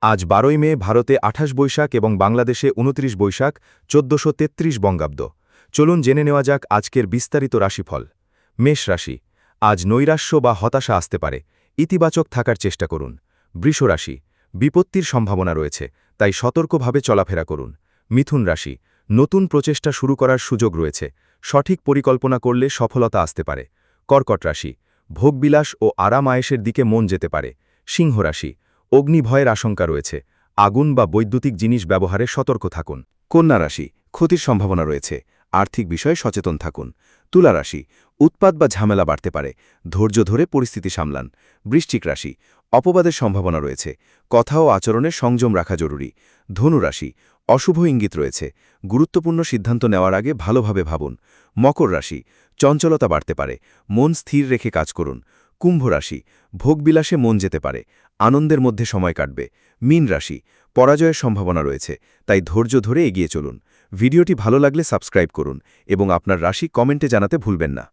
আজ ১২ই মে ভারতে ২৮ বৈশাখ এবং বাংলাদেশে ২৯ বৈশাখ ১৪৩৩ বঙ্গাব্দ। চলুন জেনে নেওয়া যাক আজকের বিস্তারিত রাশিফল। মেষ রাশি। আজ নৈরাশ্য বা হতাশা আসতে পারে, ইতিবাচক থাকার চেষ্টা করুন। বৃষ রাশি। বিপত্তির সম্ভাবনা রয়েছে, তাই সতর্কভাবে চলাফেরা করুন। মিথুন রাশি। নতুন প্রচেষ্টা শুরু করার সুযোগ রয়েছে, সঠিক পরিকল্পনা করলে সফলতা আসতে পারে। কর্কট রাশি। ভোগবিলাস ও আরাম আয়েশের দিকে মন যেতে পারে। সিংহ রাশি। অগ্নিভয়ের আশঙ্কা রয়েছে, আগুন বা বৈদ্যুতিক জিনিস ব্যবহারে সতর্ক থাকুন। কন্যা রাশি। ক্ষতির সম্ভাবনা রয়েছে, আর্থিক বিষয়ে সচেতন থাকুন। তুলা রাশি। উৎপাত বা ঝামেলা বাড়তে পারে, ধৈর্য ধরে পরিস্থিতি সামলান। বৃশ্চিক রাশি। অপবাদের সম্ভাবনা রয়েছে, কথা ও আচরণে সংযম রাখা জরুরি। ধনু রাশি। অশুভ ইঙ্গিত রয়েছে, গুরুত্বপূর্ণ সিদ্ধান্ত নেওয়ার আগে ভালোভাবে ভাবুন। মকর রাশি। চঞ্চলতা বাড়তে পারে, মন স্থির রেখে কাজ করুন। কুম্ভ রাশি। ভোগবিলাসে মন যেতে পারে, আনন্দের মধ্যে সময় কাটবে। মীন রাশি। পরাজয়ের সম্ভাবনা রয়েছে, তাই ধৈর্য ধরে এগিয়ে চলুন। ভিডিওটি ভালো লাগলে সাবস্ক্রাইব করুন এবং আপনার রাশি কমেন্টে জানাতে ভুলবেন না।